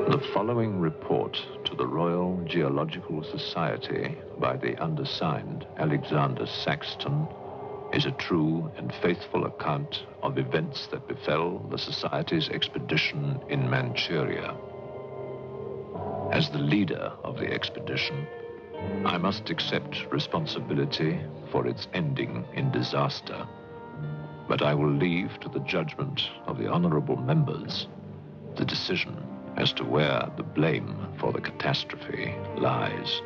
The following report to the Royal Geological Society by the undersigned Alexander Saxton is a true and faithful account of events that befell the Society's expedition in Manchuria. As the leader of the expedition, I must accept responsibility for its ending in disaster, but I will leave to the judgment of the honorable members the decision as to where the blame for the catastrophe lies.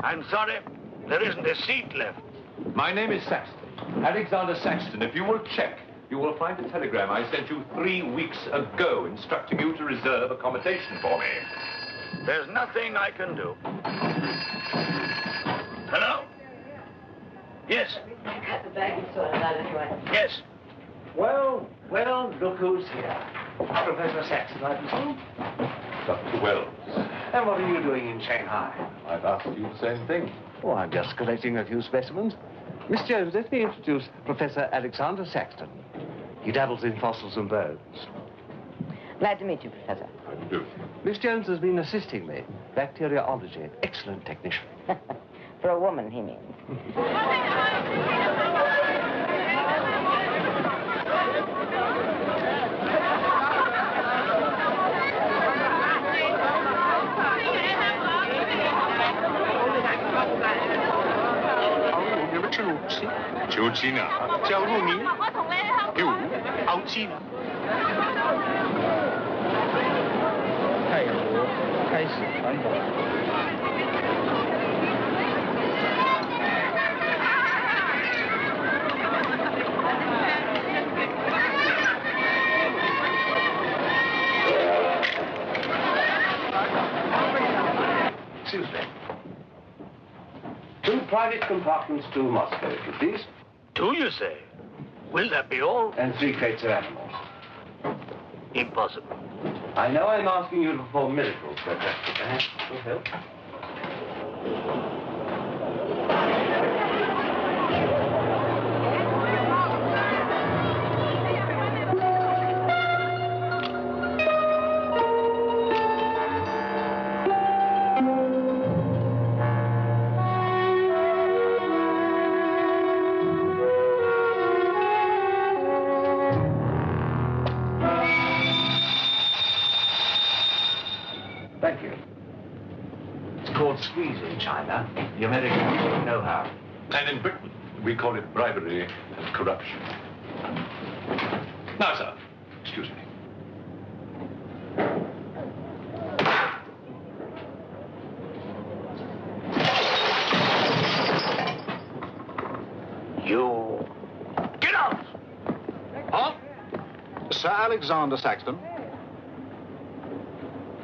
I'm sorry, there isn't a seat left. My name is Saxton, Alexander Saxton. If you will check, you will find a telegram I sent you 3 weeks ago instructing you to reserve accommodation for me. There's nothing I can do. Hello? Yes. Yes. Well, look who's here. Professor Saxton, I presume? Dr. Wells. And what are you doing in Shanghai? I've asked you the same thing. Oh, I'm just collecting a few specimens. Miss Jones, let me introduce Professor Alexander Saxton. He dabbles in fossils and bones. Glad to meet you, Professor. How do you do? Miss Jones has been assisting me. Bacteriology. Excellent technician. For a woman, he means. Excuse me. 2 private compartments to Moscow, if you please. 2, you say? Will that be all? And 3 crates of animals. Impossible. I know I'm asking you to perform miracles, but perhaps it will help. China. The Americans know how. And in Britain, we call it bribery and corruption. Now, sir, excuse me. You... Get out! Huh? Sir Alexander Saxton?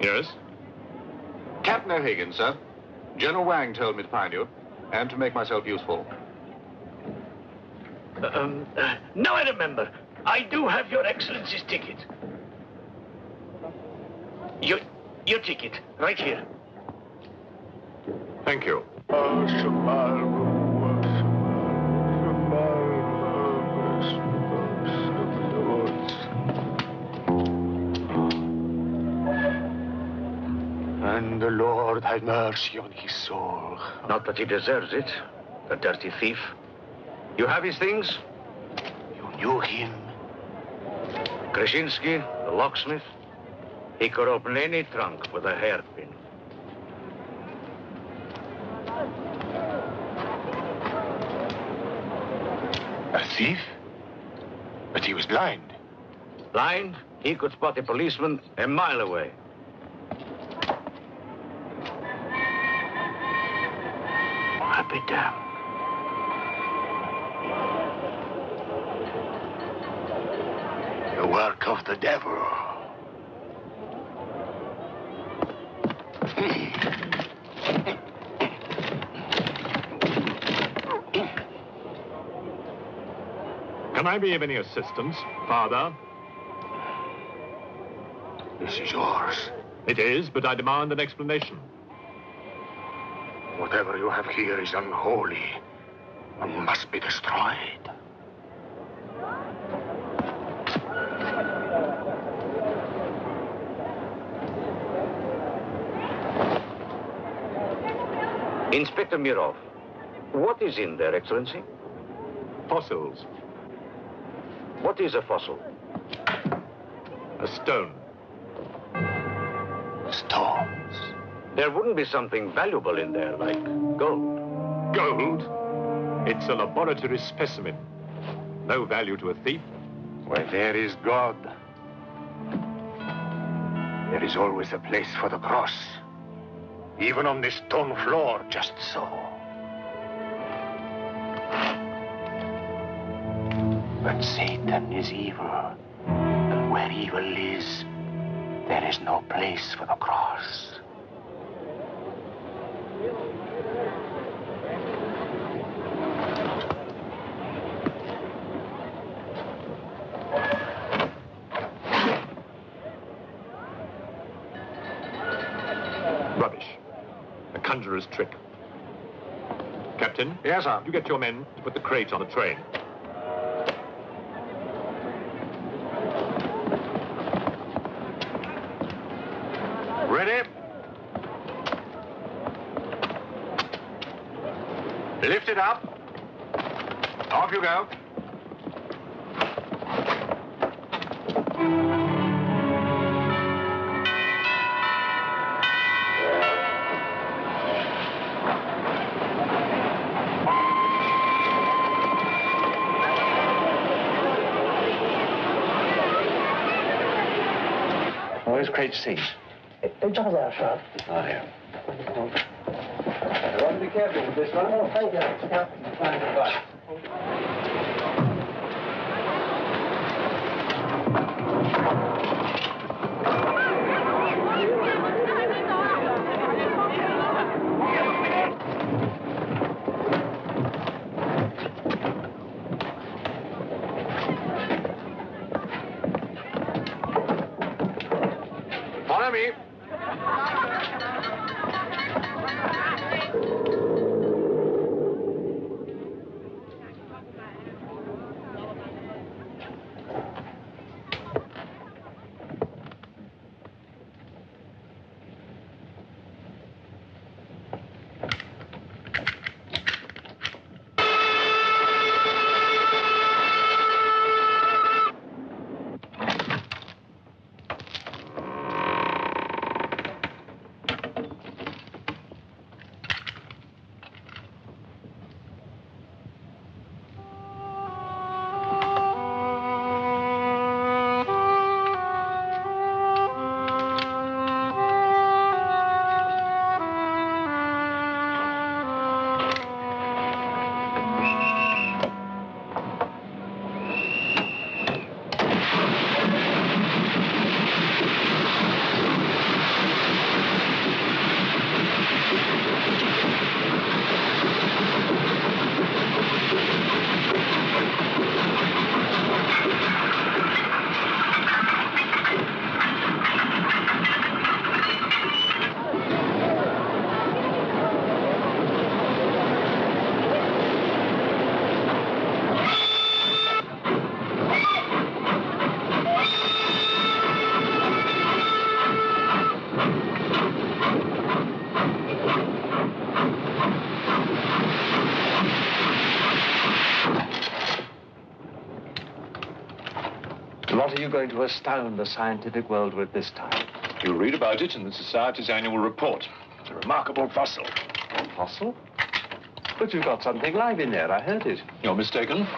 Yes? Captain O'Higgins, sir. General Wang told me to find you, and to make myself useful. Now I remember. I do have your Excellency's ticket. Your ticket, right here. Thank you. And the Lord have mercy on his soul. Not that he deserves it, the dirty thief. You have his things? You knew him? Krasinski, the locksmith, he could open any trunk with a hairpin. A thief? But he was blind. Blind, he could spot a policeman a mile away. I'll be damned. The work of the devil. Can I be of any assistance, Father? This is yours. It is, but I demand an explanation. Whatever you have here is unholy and must be destroyed. Inspector Mirov, what is in there, Excellency? Fossils. What is a fossil? A stone. Stones. There wouldn't be something valuable in there, like gold. Gold? It's a laboratory specimen. No value to a thief. Where there is God, there is always a place for the cross. Even on this stone floor, just so. But Satan is evil. And where evil is, there is no place for the cross. Rubbish. A conjurer's trick. Captain? Yes, sir. You get your men to put the crate on a train. Ready? Lift it up. Off you go. Where's Crate C? Just there, sir. Oh, here. Well, be careful with this one. Oh, thank you. Fine advice. Follow me. what are you going to astound the scientific world with this time? You'll read about it in the Society's annual report. It's a remarkable fossil. Fossil? But you've got something live in there. I heard it. You're mistaken.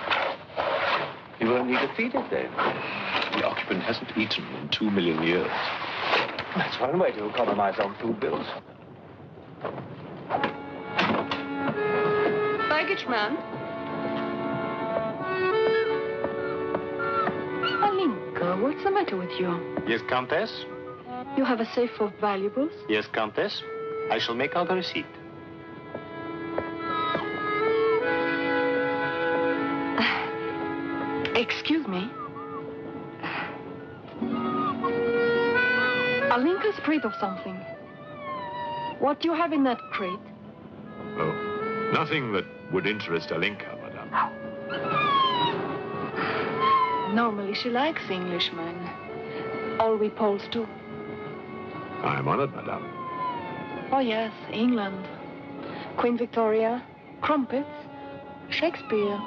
You won't need to feed it then. The occupant hasn't eaten in 2 million years. That's one way to economize on food bills. Baggage man. Alinka, what's the matter with you? Yes, Countess? You have a safe of valuables? Yes, Countess. I shall make out a receipt. Excuse me. Alinka's afraid of something. What do you have in that crate? Oh, nothing that would interest Alinka, madame. Normally she likes Englishmen. All we Poles do. I am honored, madame. Oh, yes, England. Queen Victoria, crumpets, Shakespeare.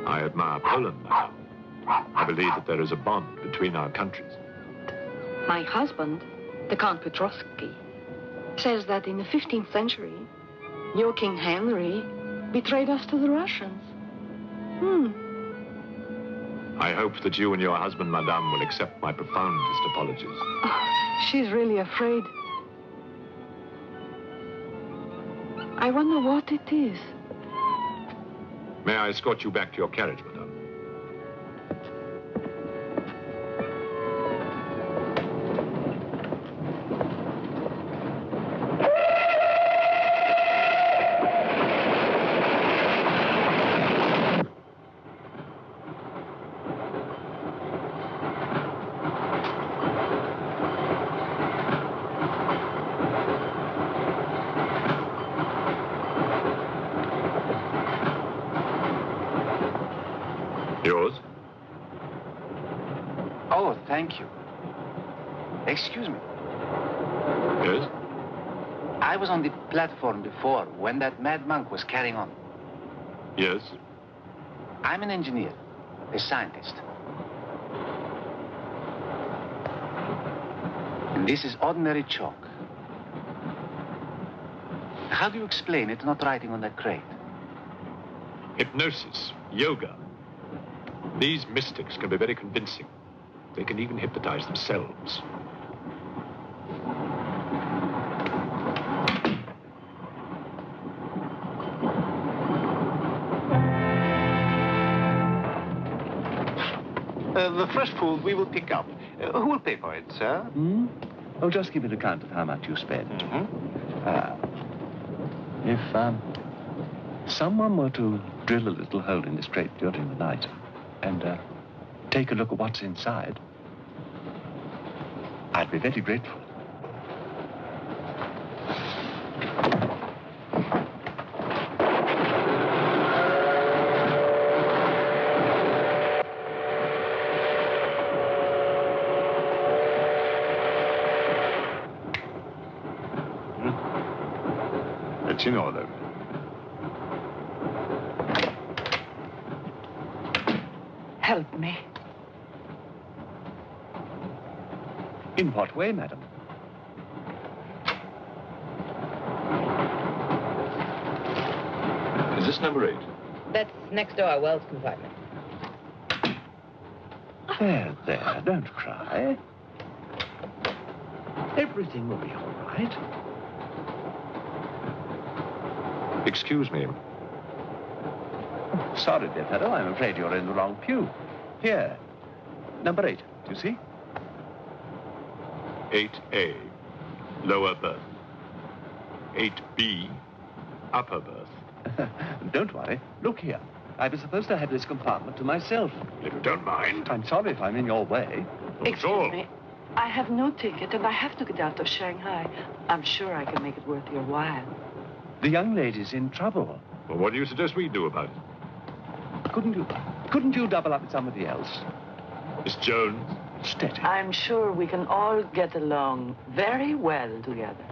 I admire Poland, madame. I believe that there is a bond between our countries. My husband, the Count Petrovsky, says that in the 15th century, your King Henry betrayed us to the Russians. I hope that you and your husband, madame, will accept my profoundest apologies. Oh, she's really afraid. I wonder what it is. May I escort you back to your carriage, madame? Yours? Oh, thank you. Excuse me. Yes? I was on the platform before when that mad monk was carrying on. Yes? I'm an engineer, a scientist. And this is ordinary chalk. How do you explain it not writing on that crate? Hypnosis, yoga. These mystics can be very convincing. They can even hypnotize themselves. The fresh food we will pick up. Who will pay for it, sir? Oh, just give an account of how much you spend. If someone were to drill a little hole in this crate during the night and take a look at what's inside, I'd be very grateful. It's in order. Help me. In what way, madam? Is this number 8? That's next to our Wells compartment. There, don't cry. Everything will be all right. Excuse me. Sorry, dear fellow, I'm afraid you're in the wrong pew. Here, number 8, do you see? 8A, lower berth. 8B, upper berth. Don't worry. Look here. I was supposed to have this compartment to myself. If you don't mind. I'm sorry if I'm in your way. Excuse me. I have no ticket, and I have to get out of Shanghai. I'm sure I can make it worth your while. The young lady's in trouble. Well, what do you suggest we do about it? Couldn't you double up with somebody else? Miss Jones? Steady. I'm sure we can all get along very well together.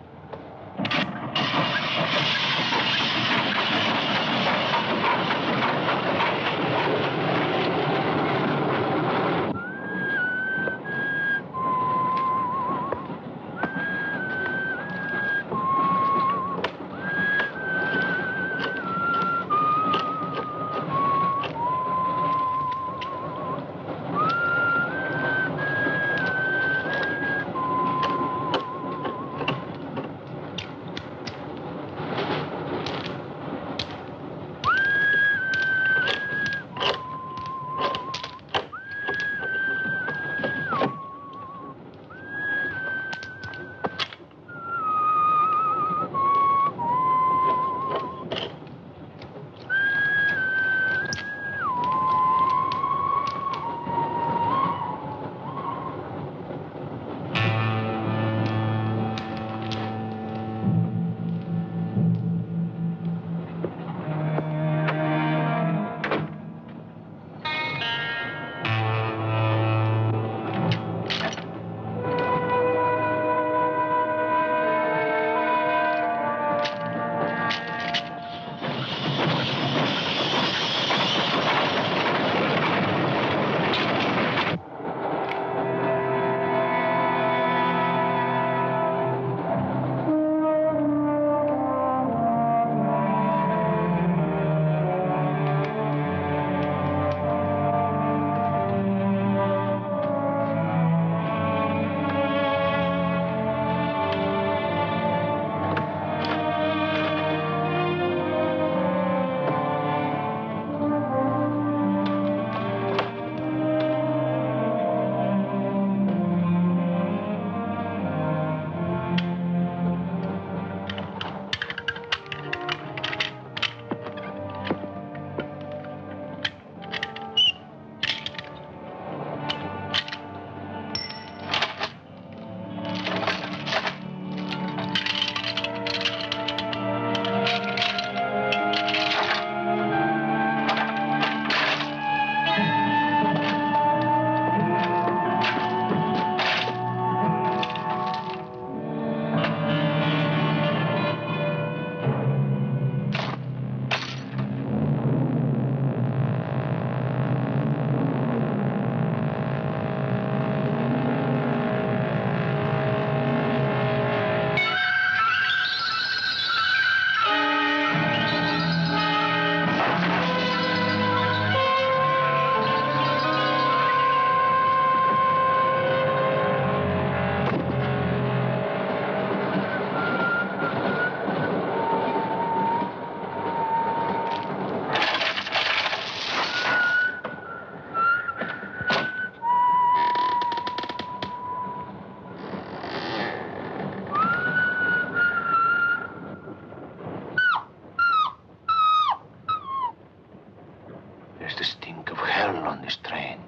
There's the stink of hell on this train.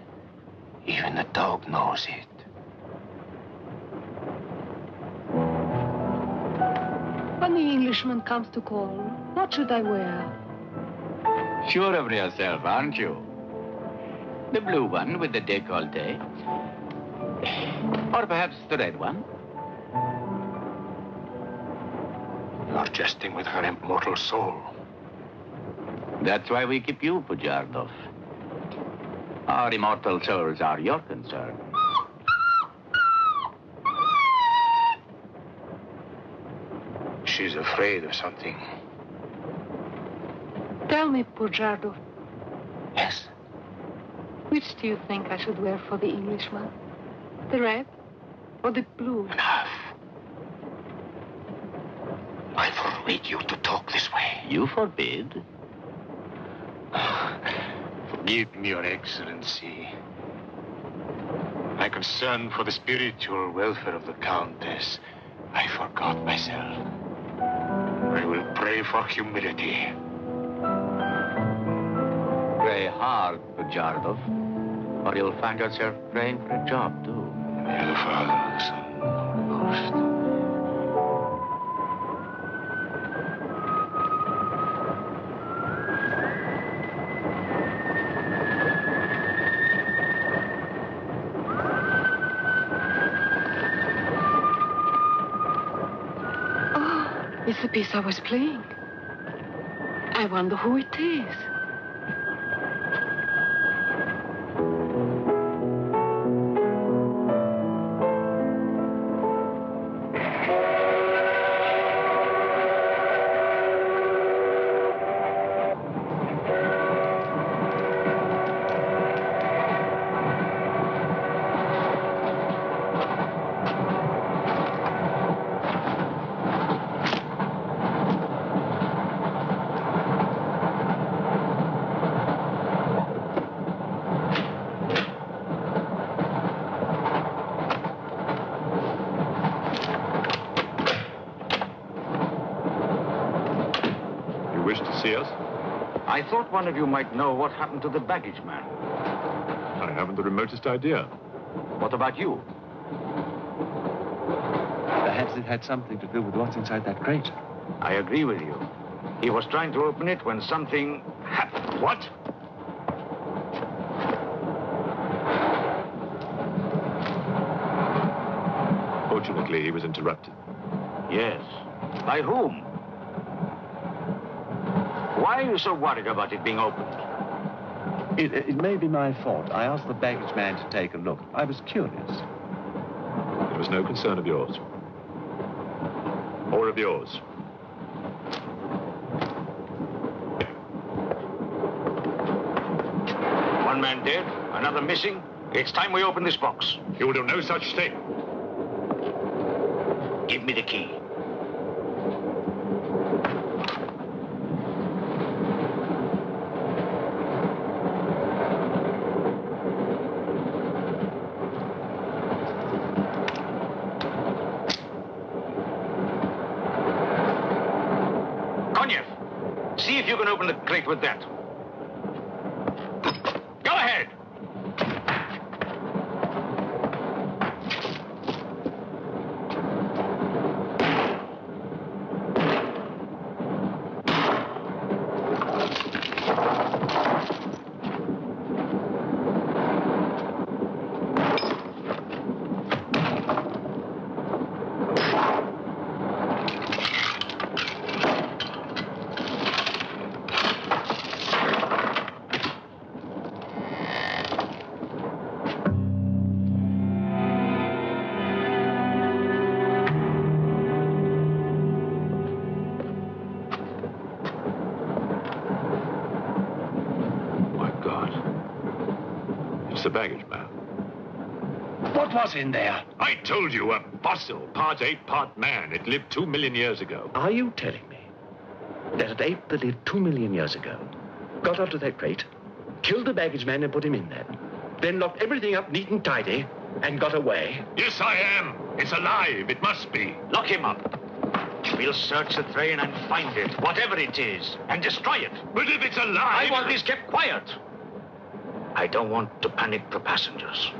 Even the dog knows it. When the Englishman comes to call, what should I wear? Sure of yourself, aren't you? The blue one with the décolleté. Or perhaps the red one. You're jesting with her immortal soul. That's why we keep you, Pujardov. Our immortal souls are your concern. She's afraid of something. Tell me, Pujardov, Yes? which do you think I should wear for the Englishman? The red or the blue? Enough. I forbid you to talk this way. You forbid? Forgive me, Your Excellency. My concern for the spiritual welfare of the Countess, I forgot myself. I will pray for humility. Pray hard, Pujardov, or you'll find yourself praying for a job, too. May the Father, Son, Holy Ghost. It's the piece I was playing. I wonder who it is. I thought one of you might know what happened to the baggage man. I haven't the remotest idea. What about you? Perhaps it had something to do with what's inside that crate. I agree with you. He was trying to open it when something happened. What? Fortunately, he was interrupted. Yes. By whom? Why are you so worried about it being opened? It may be my fault. I asked the baggage man to take a look. I was curious. It was no concern of yours. Or of yours. One man dead, another missing. It's time we open this box. You will do no such thing. Give me the key. See if you can open the crate with that. Go ahead. The baggage man. What was in there? I told you, a fossil, part ape, part man. It lived 2 million years ago. Are you telling me that an ape that lived 2 million years ago got onto that crate, killed the baggage man and put him in there, then locked everything up neat and tidy and got away? Yes, I am. It's alive. It must be. Lock him up. We'll search the train and find it, whatever it is, and destroy it. But if it's alive... I want this kept quiet. I don't want to panic the passengers.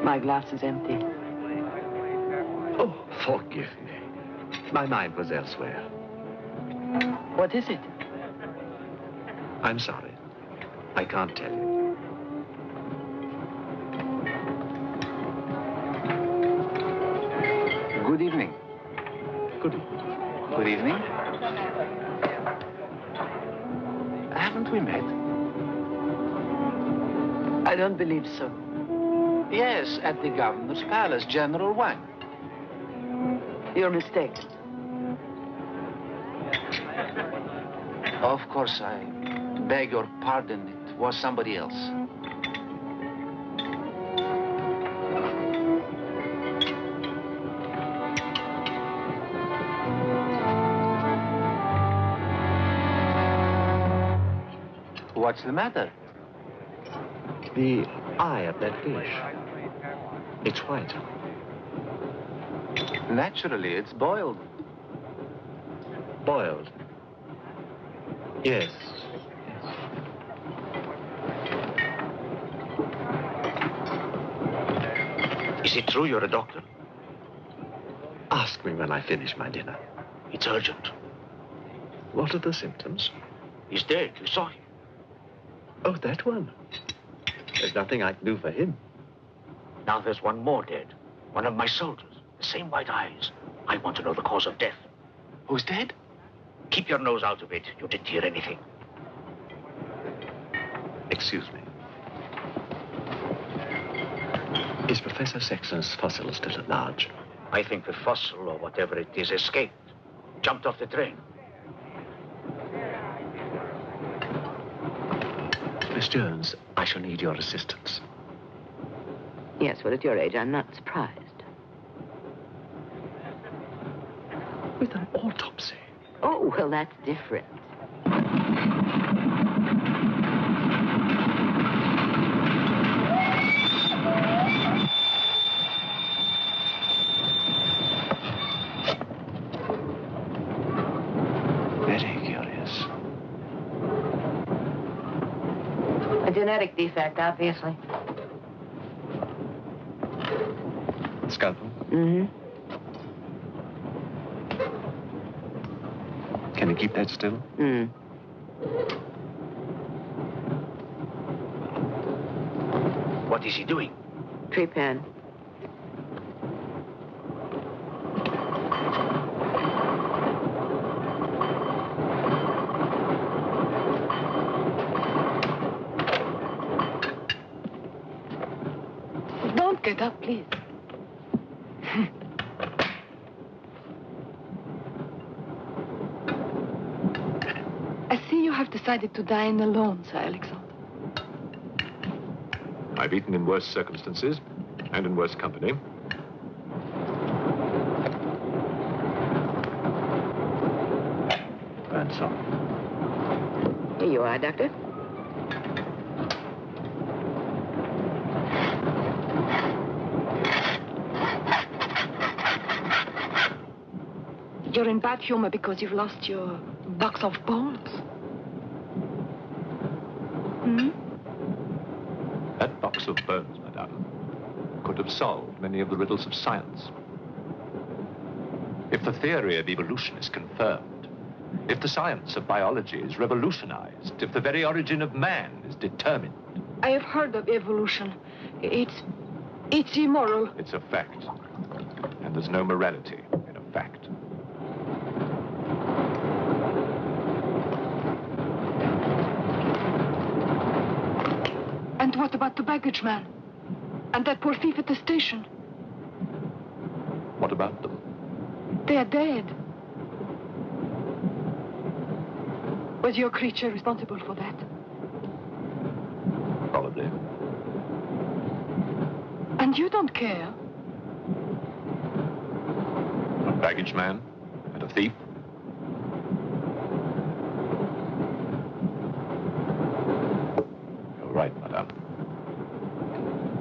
My glass is empty. Oh, forgive me. My mind was elsewhere. What is it? I'm sorry. I can't tell you. Good evening. Good evening. Good evening. Haven't we met? I don't believe so. Yes, at the governor's palace, General Wang. You're mistaken. Of course, I beg your pardon. It was somebody else. What's the matter? The eye of that fish. It's white. Naturally, it's boiled. Boiled. Yes. Is it true you're a doctor? Ask me when I finish my dinner. It's urgent. What are the symptoms? He's dead. You saw him. Oh, that one. There's nothing I can do for him. Now there's one more dead. One of my soldiers. The same white eyes. I want to know the cause of death. Who's dead? Keep your nose out of it. You didn't hear anything. The Excuse me. Is Professor Sexton's fossil still at large? I think the fossil, or whatever it is, escaped. Jumped off the train. Miss Jones, I shall need your assistance. Yes, well, at your age, I'm not surprised. With an autopsy? Oh, well, that's different. Very curious. A genetic defect, obviously. Scalpel? Mm-hmm. Can you keep that still? What is he doing? Trepan. Don't get up, please. I see you have decided to dine alone, Sir Alexander. I've eaten in worse circumstances and in worse company. Ransom. Here you are, Doctor. You're in bad humor because you've lost your box of bones. That box of bones, madame, could have solved many of the riddles of science. If the theory of evolution is confirmed, if the science of biology is revolutionized, if the very origin of man is determined. I have heard of evolution. It's immoral. It's a fact. And there's no morality in a fact. And what about the baggage man? And that poor thief at the station? What about them? They are dead. Was your creature responsible for that? Probably. And you don't care? A baggage man and a thief? You're right, madame.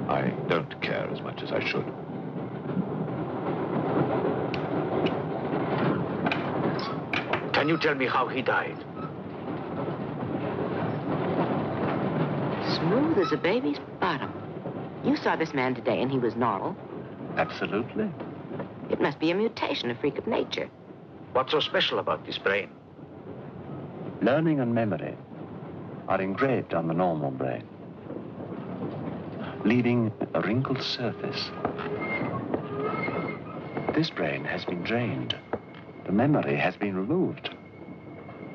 I don't care as much as I should. Can you tell me how he died? Smooth as a baby's bottom. You saw this man today and he was normal. Absolutely. It must be a mutation, a freak of nature. What's so special about this brain? Learning and memory are engraved on the normal brain, leaving a wrinkled surface. This brain has been drained. The memory has been removed,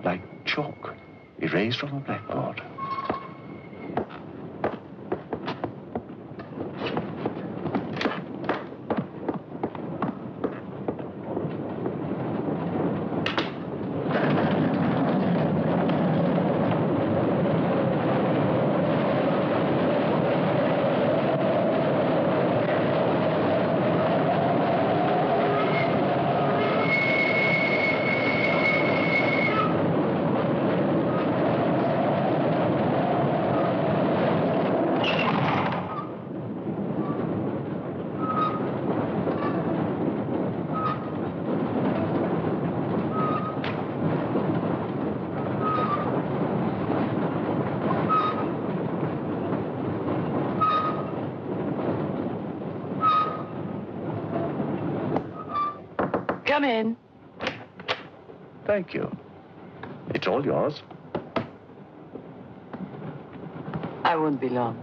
like chalk erased from a blackboard. Come in. Thank you. It's all yours. I won't be long.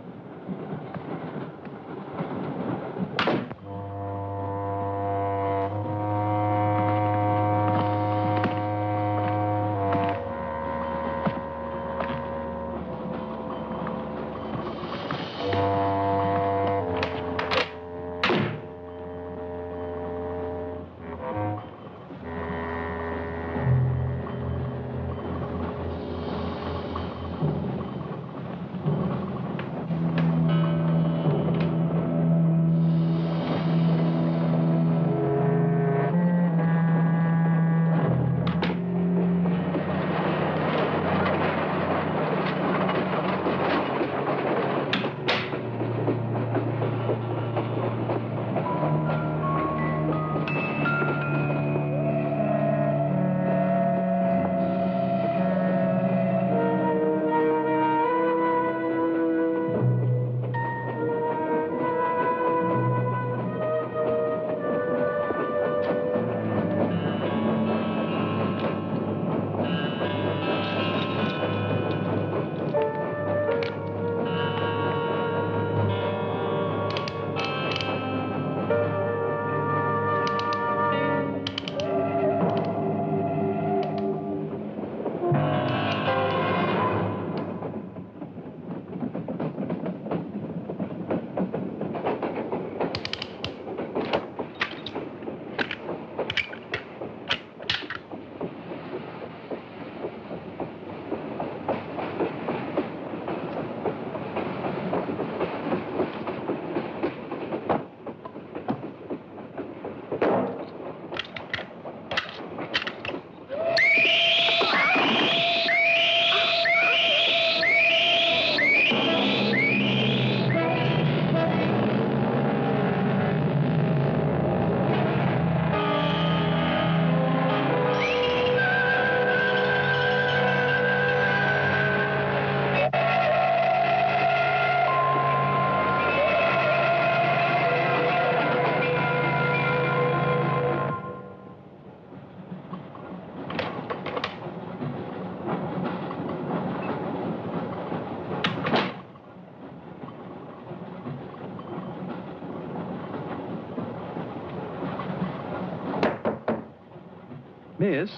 Miss,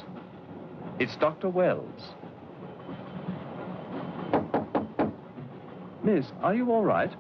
it's Dr. Wells. Miss, are you all right?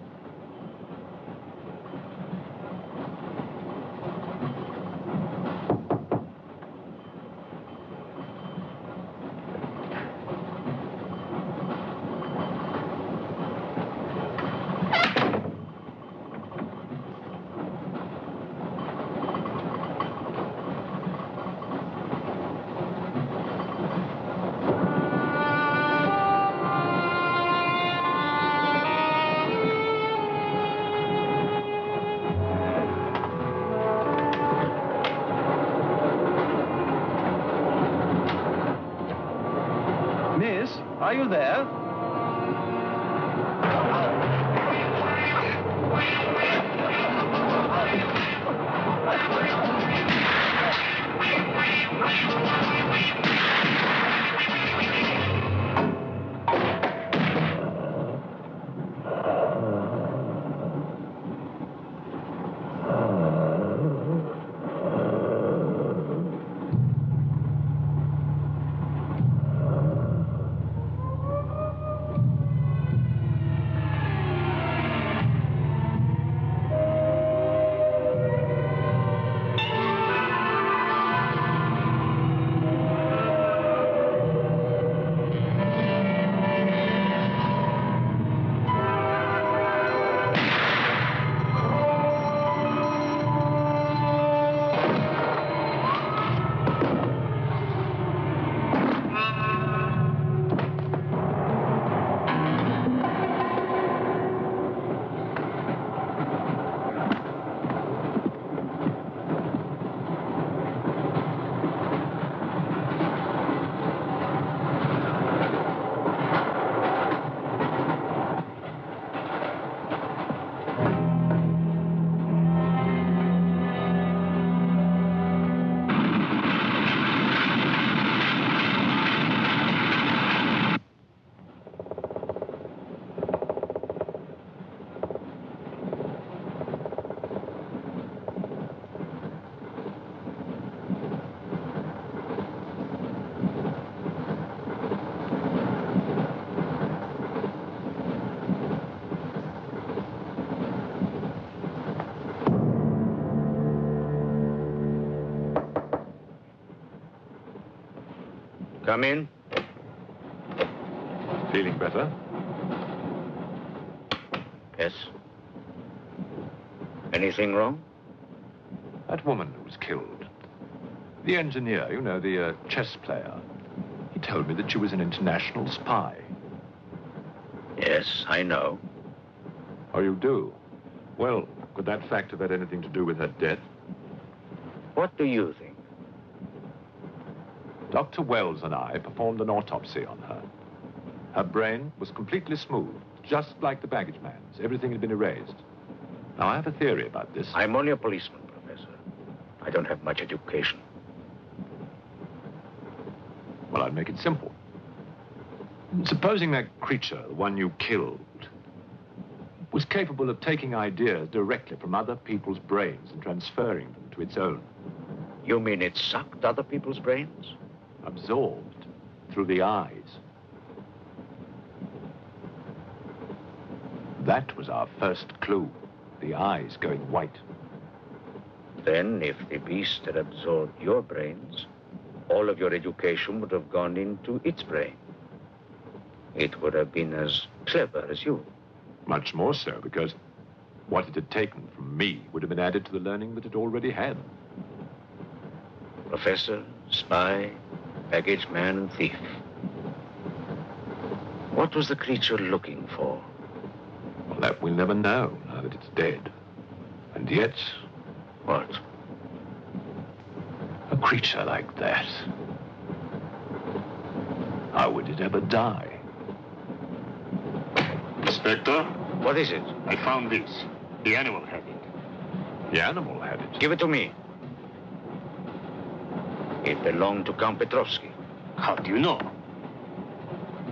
Miss, are you there? Come in. Feeling better? Yes. Anything wrong? That woman who was killed. The engineer, you know, the chess player. He told me that she was an international spy. Yes, I know. Oh, you do? Well, could that fact have had anything to do with her death? What do you think? Dr. Wells and I performed an autopsy on her. Her brain was completely smooth, just like the baggage man's. Everything had been erased. Now, I have a theory about this. I'm only a policeman, Professor. I don't have much education. Well, I'd make it simple. Supposing that creature, the one you killed, was capable of taking ideas directly from other people's brains and transferring them to its own. You mean it sucked other people's brains? Absorbed through the eyes. That was our first clue. The eyes going white. Then, if the beast had absorbed your brains, all of your education would have gone into its brain. It would have been as clever as you. Much more so, because what it had taken from me would have been added to the learning that it already had. Professor, spy, baggage man, and thief. What was the creature looking for? Well, that we'll never know, now that it's dead. And yet... What? A creature like that. How would it ever die? Inspector? What is it? I found this. The animal had it. The animal had it? Give it to me. It belonged to Count Petrovsky. How do you know?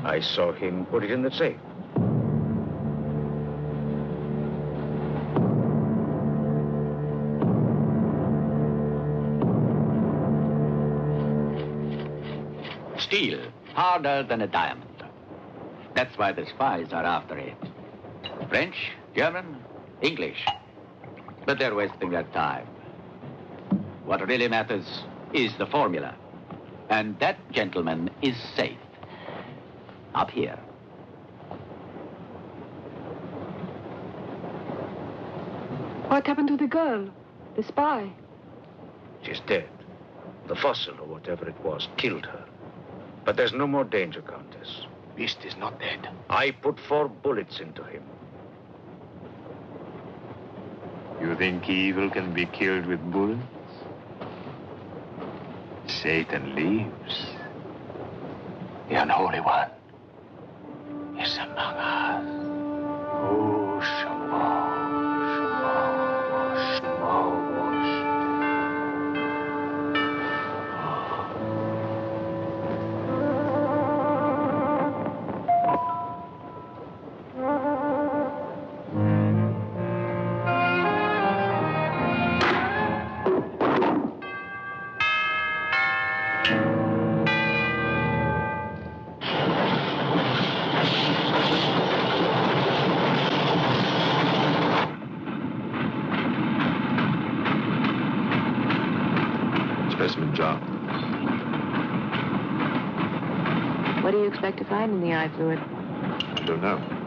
I saw him put it in the safe. steel, harder than a diamond. That's why the spies are after it. French, German, English. But they're wasting their time. What really matters is the formula. And that, gentleman, is safe. Up here. What happened to the girl? The spy? She's dead. The fossil, or whatever it was, killed her. But there's no more danger, Countess. Beast is not dead. I put 4 bullets into him. You think evil can be killed with bullets? Satan lives. The unholy one is among us. Oh, Shamo, Shamo, Specimen jar. What do you expect to find in the eye fluid? I don't know.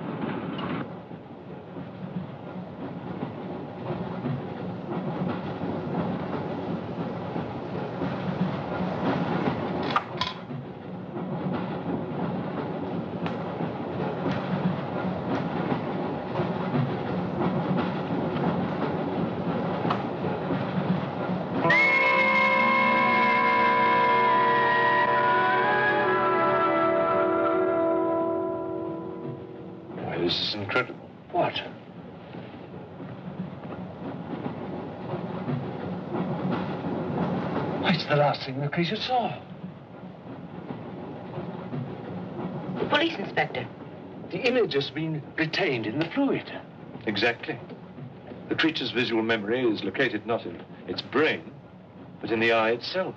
This is incredible. What? It's the last thing the creature saw. The police inspector. The image has been retained in the fluid. Exactly. The creature's visual memory is located not in its brain, but in the eye itself.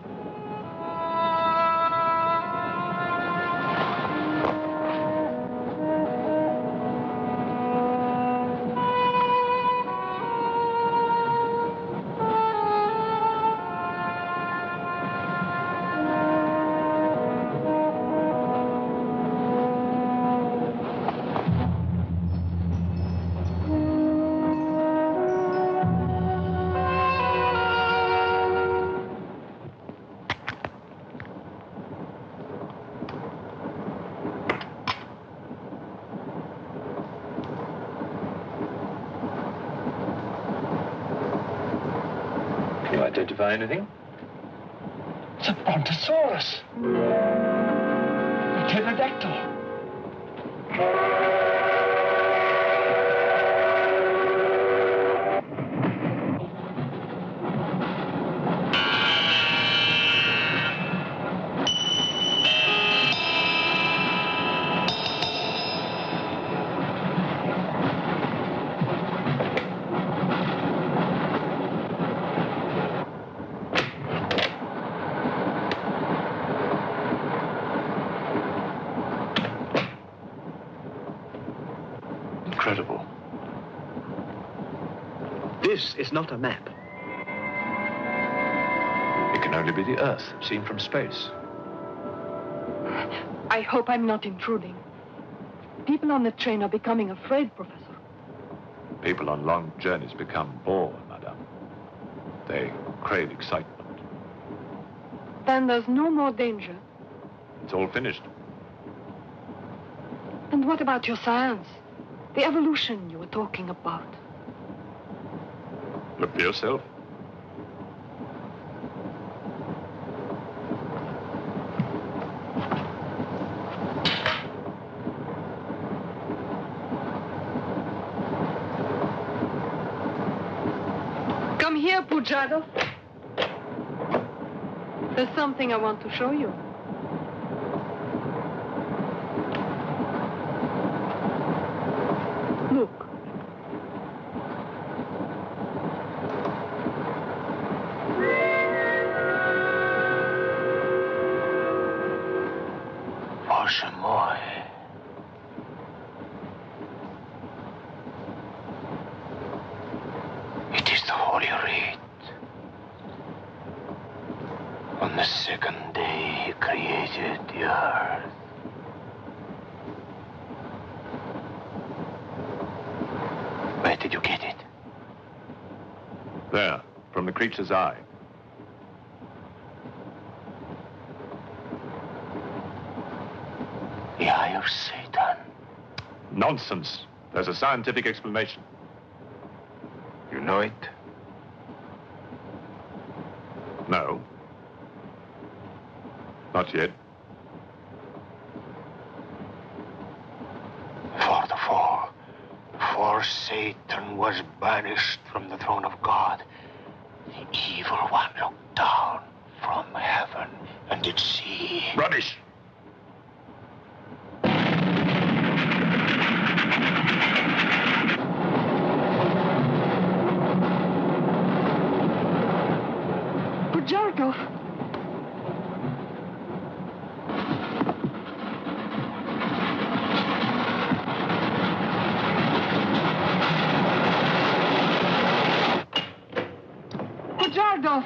Can you identify anything? It's a brontosaurus. A pterodactyl. Incredible. This is not a map. It can only be the Earth, seen from space. I hope I'm not intruding. People on the train are becoming afraid, Professor. People on long journeys become bored, Madame. They crave excitement. Then there's no more danger. It's all finished. And what about your science? The evolution you were talking about. Look for yourself. Come here, Pujado. There's something I want to show you. Look. the earth. Where did you get it? There, from the creature's eye. The eye of Satan. Nonsense. There's a scientific explanation. You know it? No. Not yet. For the fall. For Satan was banished from the throne of God. The evil one looked down from heaven and did see. Rubbish! Jarkov. Pujardov,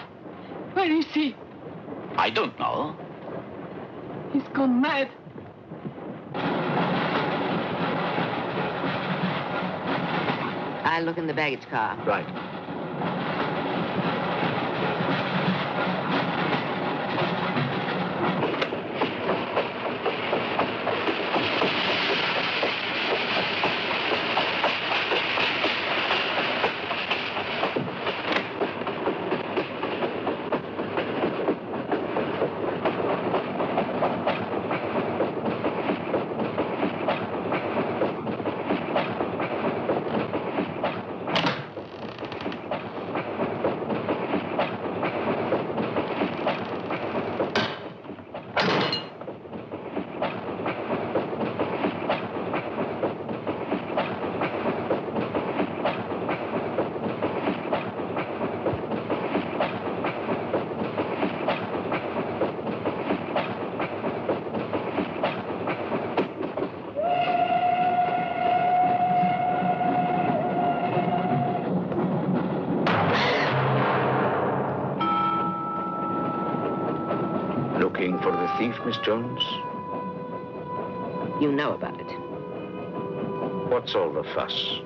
where is he? I don't know. He's gone mad. I'll look in the baggage car. Right. Looking for the thief, Miss Jones? You know about it. What's all the fuss?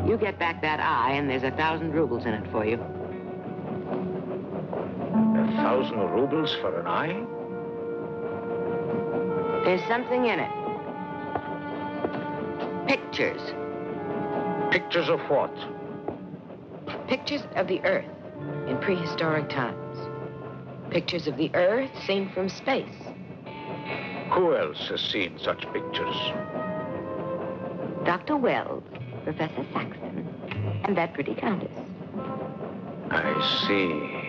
You get back that eye, and there's 1,000 rubles in it for you. 1,000 rubles for an eye? There's something in it. Pictures. Pictures of what? Pictures of the Earth in prehistoric times. Pictures of the Earth seen from space. Who else has seen such pictures? Dr. Wells, Professor Saxton, and that pretty countess. I see.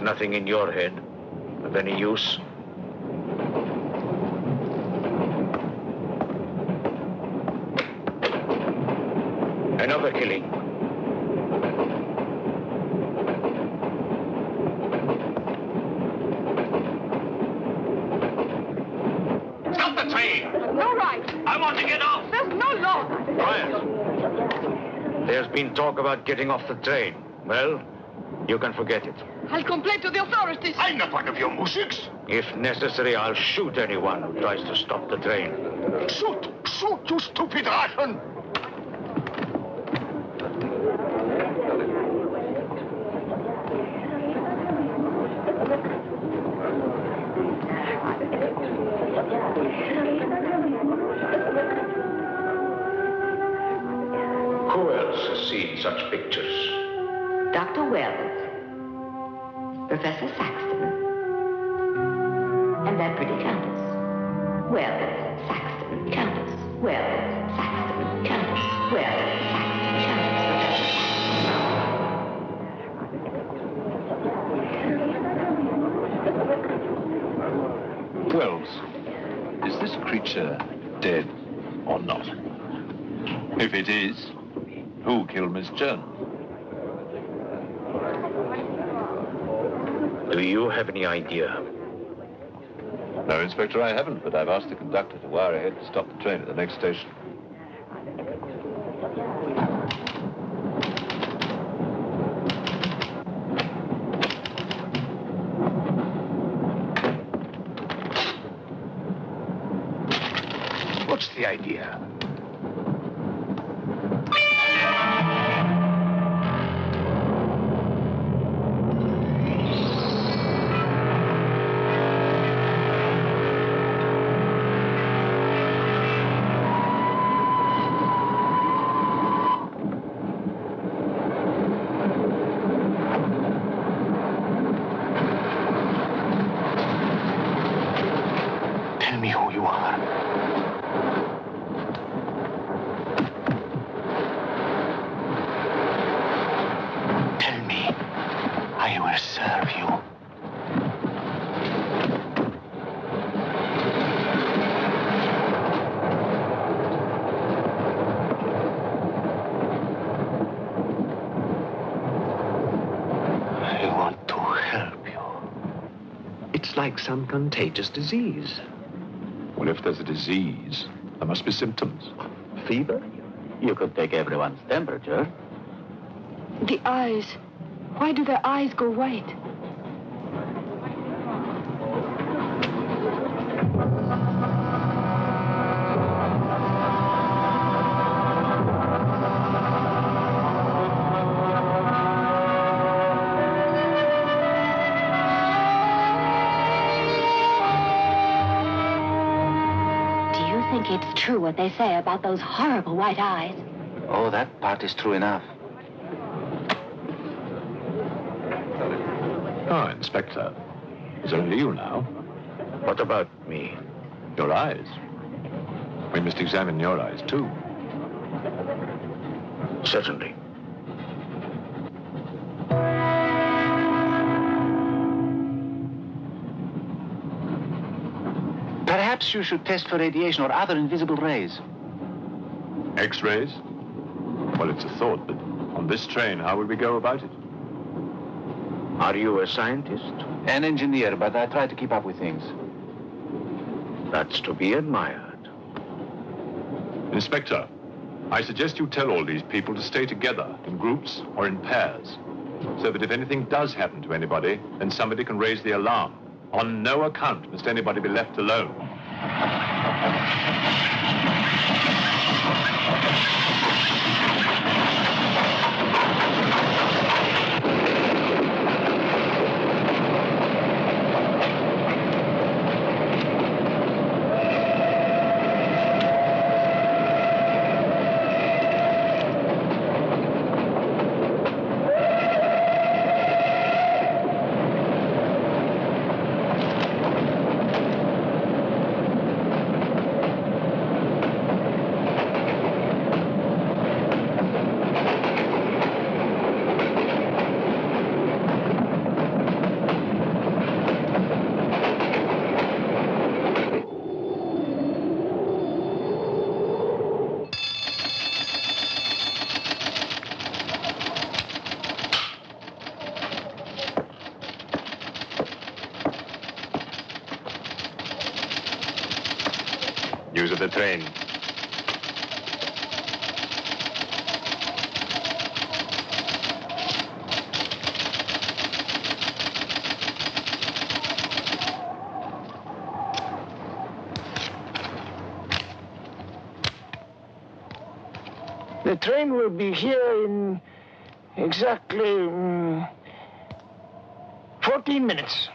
Nothing in your head of any use? Another killing. Stop the train! No right. I want to get off! There's no law. Quiet. There's been talk about getting off the train. Well, you can forget it. I'll complain to the authorities. I'm not one of your musics. If necessary, I'll shoot anyone who tries to stop the train. Shoot! Shoot, you stupid Russian! Who else has seen such pictures? Dr. Wells, Professor Saxton, and that pretty countess. Wells, Saxton, countess. Wells, Saxton, countess. Wells, Saxton, countess. Wells, is this creature dead or not? If it is, who killed Miss Jones? Do you have any idea? No, Inspector, I haven't, but I've asked the conductor to wire ahead to stop the train at the next station. What's the idea? Tell me who you are. Tell me. I will serve you. I want to help you. It's like some contagious disease. Well, if there's a disease, there must be symptoms. Fever? You could take everyone's temperature. The eyes. Why do their eyes go white? Do you think it's true what they say about those horrible white eyes? Oh, that part is true enough. Oh, Inspector. It's only you now. What about me? Your eyes. We must examine your eyes, too. Certainly. Perhaps you should test for radiation or other invisible rays. X-rays? Well, it's a thought, but on this train, how would we go about it? Are you a scientist? An engineer, but I try to keep up with things. That's to be admired. Inspector, I suggest you tell all these people to stay together in groups or in pairs, so that if anything does happen to anybody, then somebody can raise the alarm. On no account must anybody be left alone. News of the train. The train will be here in exactly 14 minutes.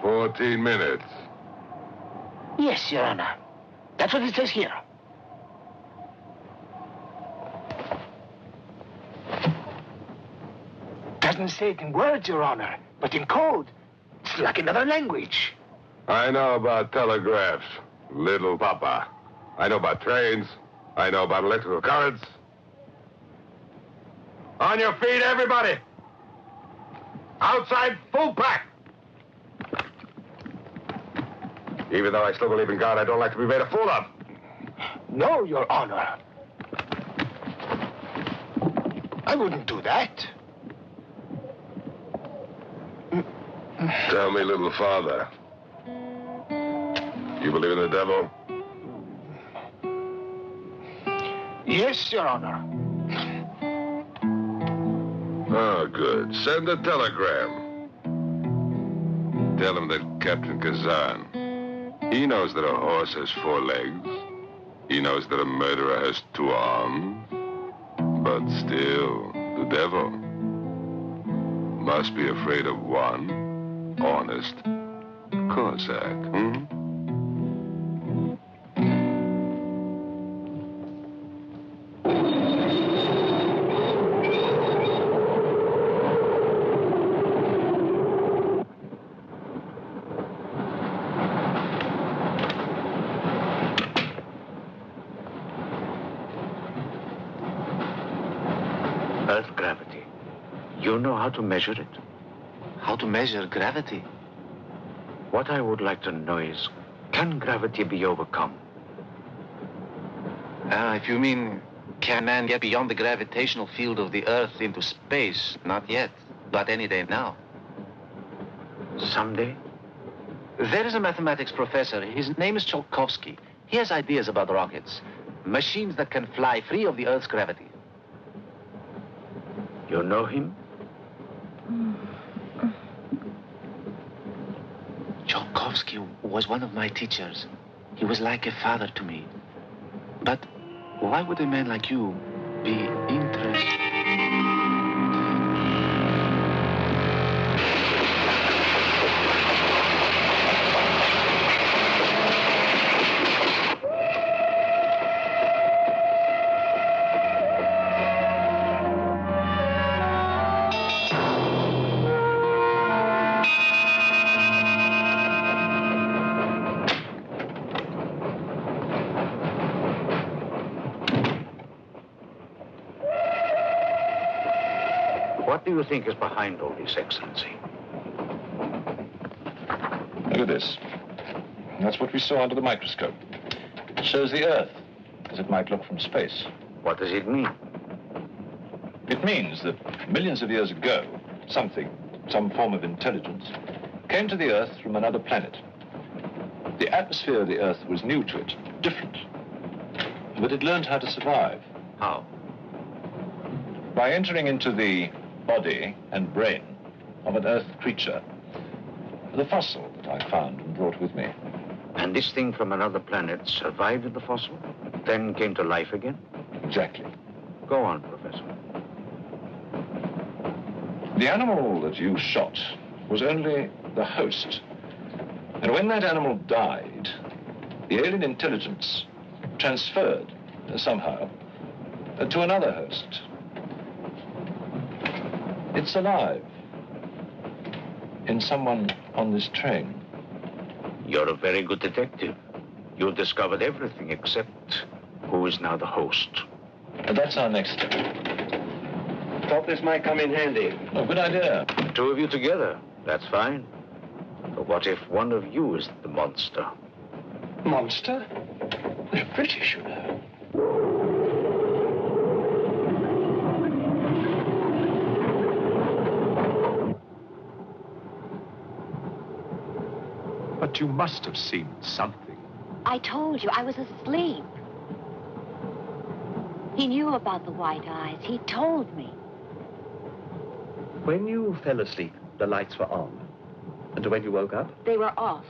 14 minutes? Yes, Your Honor. That's what it says here. Doesn't say it in words, Your Honor, but in code. It's like another language. I know about telegraphs, little papa. I know about trains. I know about electrical currents. On your feet, everybody! Outside, full pack! Even though I still believe in God, I don't like to be made a fool of. No, Your Honor. I wouldn't do that. Tell me, little father. You believe in the devil? Yes, Your Honor. Oh, good. Send a telegram. Tell him that Captain Kazan, he knows that a horse has 4 legs. He knows that a murderer has 2 arms. But still, the devil must be afraid of one honest Cossack, Earth gravity. You know how to measure it? How to measure gravity? What I would like to know is, can gravity be overcome? If you mean, can man get beyond the gravitational field of the Earth into space? Not yet, but any day now. Someday? There is a mathematics professor. His name is Tsiolkovsky. He has ideas about rockets. Machines that can fly free of the Earth's gravity. You know him? Tsiolkovsky was one of my teachers. He was like a father to me. But why would a man like you be interested? What do you think is behind all this, Excellency? Look at this. That's what we saw under the microscope. It shows the Earth as it might look from space. What does it mean? It means that millions of years ago, some form of intelligence, came to the Earth from another planet. The atmosphere of the Earth was new to it, different. But it learned how to survive. How? By entering into the body and brain of an Earth creature, the fossil that I found and brought with me. And this thing from another planet survived the fossil, then came to life again? Exactly. Go on, Professor. The animal that you shot was only the host. And when that animal died, the alien intelligence transferred somehow to another host. It's alive in someone on this train. You're a very good detective. You discovered everything except who is now the host. And that's our next step. Thought this might come in handy. Oh, good idea. The 2 of you together, that's fine. But what if one of you is the monster? Monster? The British, you know. But you must have seen something. I told you, I was asleep. He knew about the white eyes. He told me. When you fell asleep, the lights were on. And when you woke up? They were off.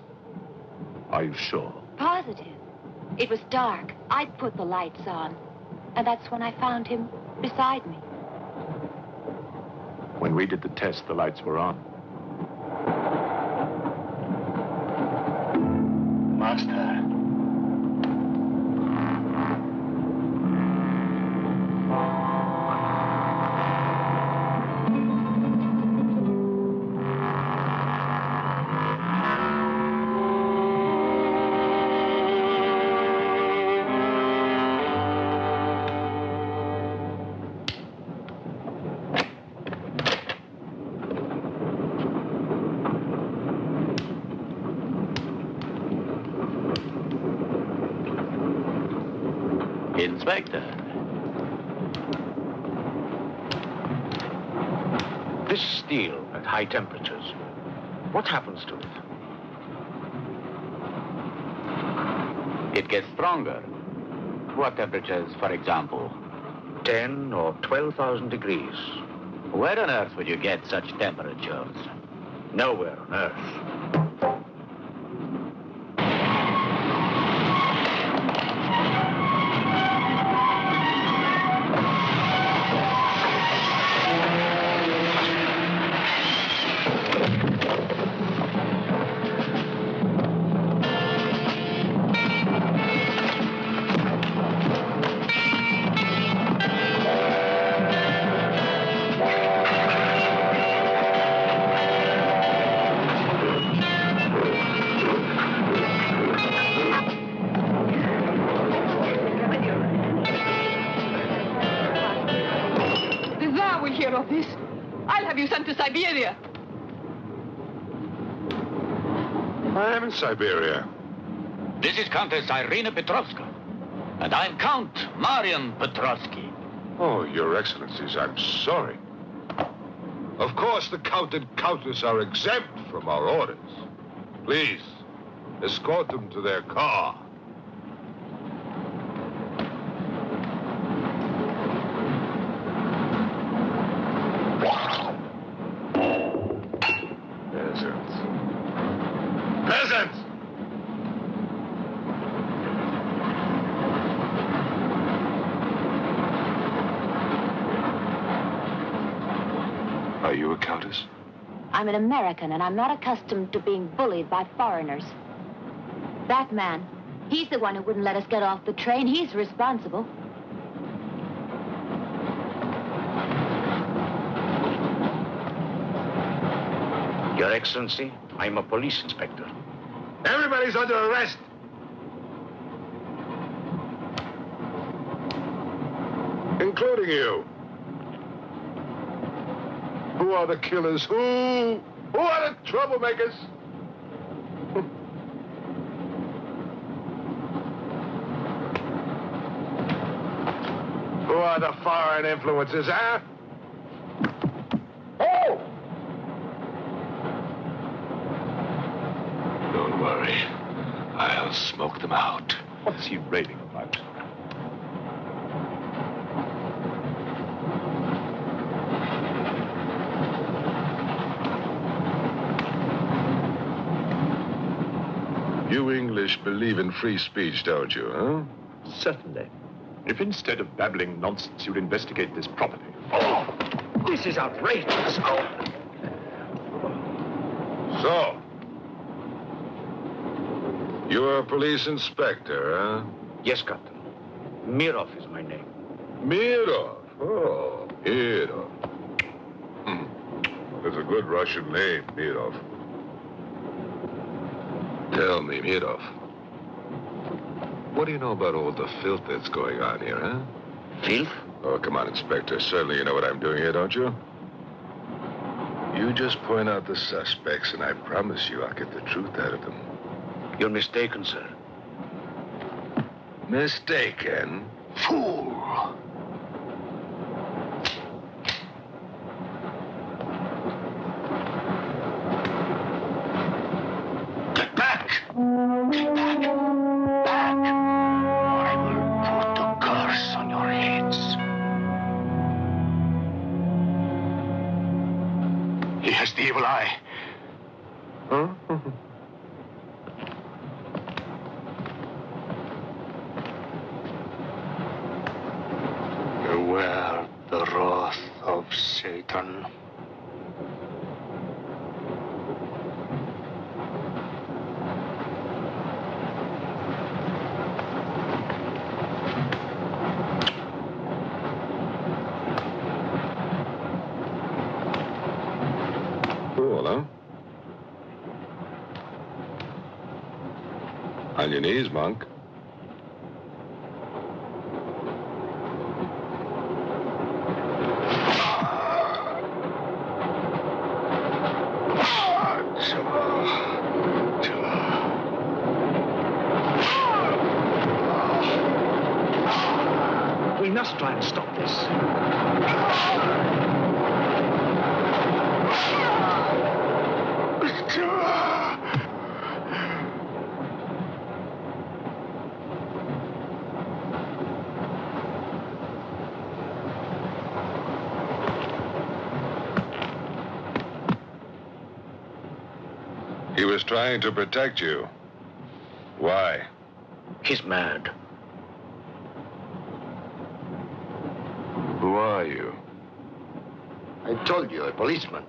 Are you sure? Positive. It was dark. I'd put the lights on. And that's when I found him beside me. When we did the test, the lights were on. Master. Inspector. This steel at high temperatures, what happens to it? It gets stronger. What temperatures, for example? 10 or 12,000 degrees. Where on earth would you get such temperatures? Nowhere on earth. Of this, I'll have you sent to Siberia. I am in Siberia. This is Countess Irina Petrovska, and I'm Count Marian Petrovsky. Oh, Your Excellencies, I'm sorry. Of course, the Count and Countess are exempt from our orders. Please, escort them to their car. Peasants! Are you a countess? I'm an American, and I'm not accustomed to being bullied by foreigners. That man, he's the one who wouldn't let us get off the train. He's responsible. Your Excellency, I'm a police inspector. Everybody's under arrest. Including you. Who are the killers? Who are the troublemakers? Who are the foreign influences, huh? Oh! Don't worry. I'll smoke them out. What is he raving about? You English believe in free speech, don't you, huh? Certainly. If instead of babbling nonsense, you'd investigate this properly. Oh! This is outrageous. Oh. So, you're a police inspector, huh? Yes, Captain. Mirov is my name. Mirov? Oh, Mirov. That's a good Russian name, Mirov. Tell me, Mirov, what do you know about all the filth that's going on here, huh? Filth? Oh, come on, Inspector. Certainly you know what I'm doing here, don't you? You just point out the suspects, and I promise you I'll get the truth out of them. You're mistaken, sir. Mistaken? Fool! Get back! Get back! Back! Or I will put a curse on your heads. He has the evil eye. Huh? Sancton. Cool, huh? On your knees, monk. We must try and stop this. He was trying to protect you. Why? He's mad. Who are you? I told you, a policeman.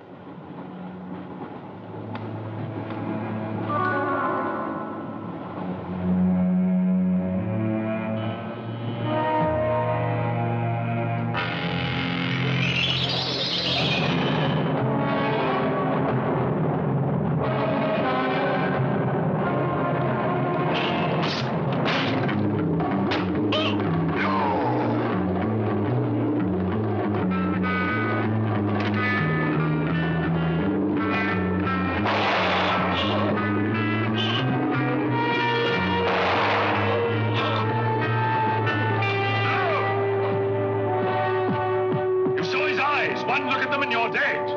One look at them and you're dead.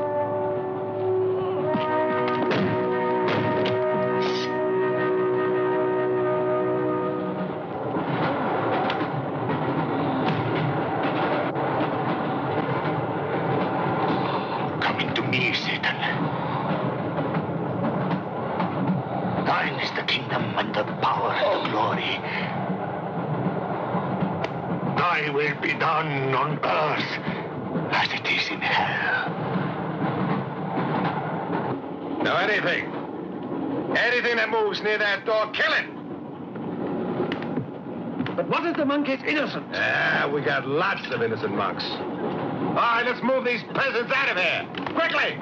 Coming to me, Satan. Thine is the kingdom and the power and the glory. Thy will be done on earth as it is in hell. Now anything that moves near that door, kill it! But what if the monk is innocent? We got lots of innocent monks. All right, let's move these peasants out of here. Quickly!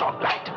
strong light.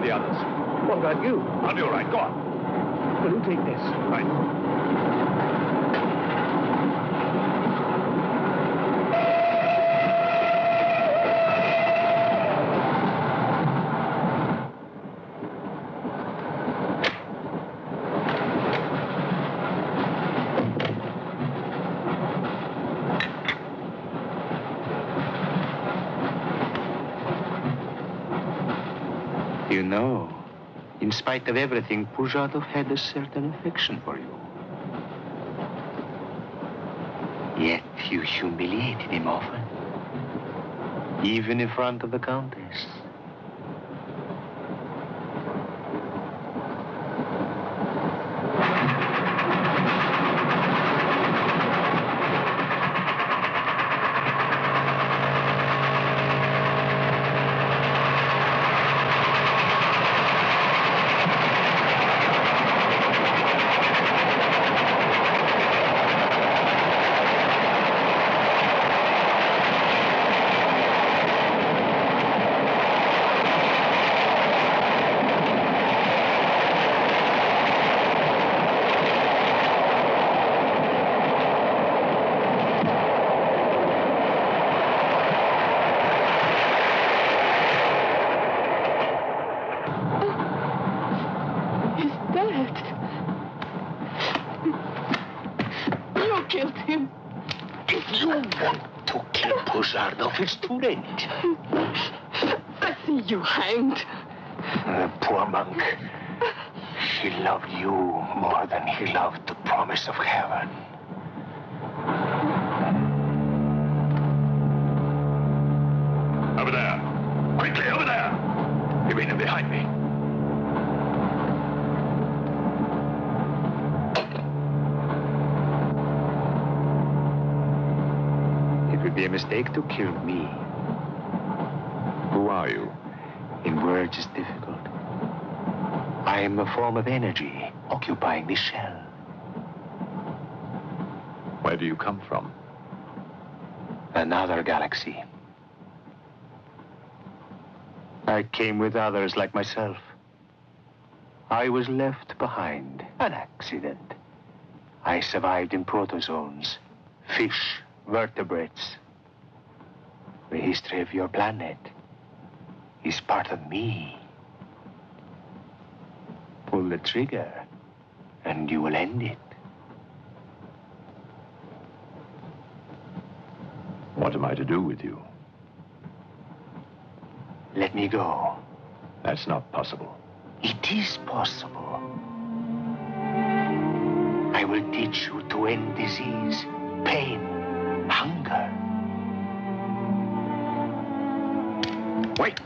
The others. What about you? I'll be all right. Go on. Will you take this? Right. You know, in spite of everything, Pujatov had a certain affection for you. Yet you humiliated him often, even in front of the Countess. It's too late. I see you hanged. The poor monk. He loved you more than he loved the promise of heaven. Over there. Quickly, over there. You mean them behind me? It would be a mistake to kill me. Who are you? In words, it's difficult. I am a form of energy occupying this shell. Where do you come from? Another galaxy. I came with others like myself. I was left behind. An accident. I survived in protozoans, fish, vertebrates. The history of your planet is part of me. Pull the trigger, and you will end it. What am I to do with you? Let me go. That's not possible. It is possible. I will teach you to end disease, pain, hunger. Wait!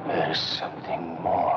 There's something more.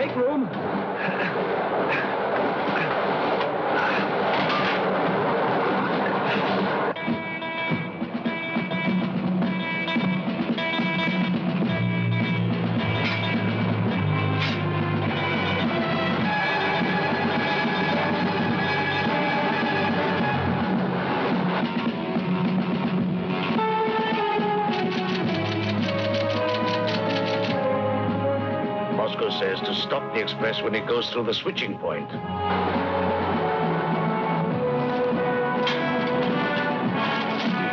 stateroom. Says to stop the express when it goes through the switching point.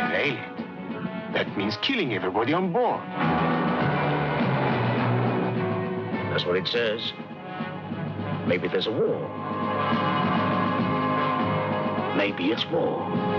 Derail it. That means killing everybody on board. That's what it says. Maybe there's a war. Maybe it's war.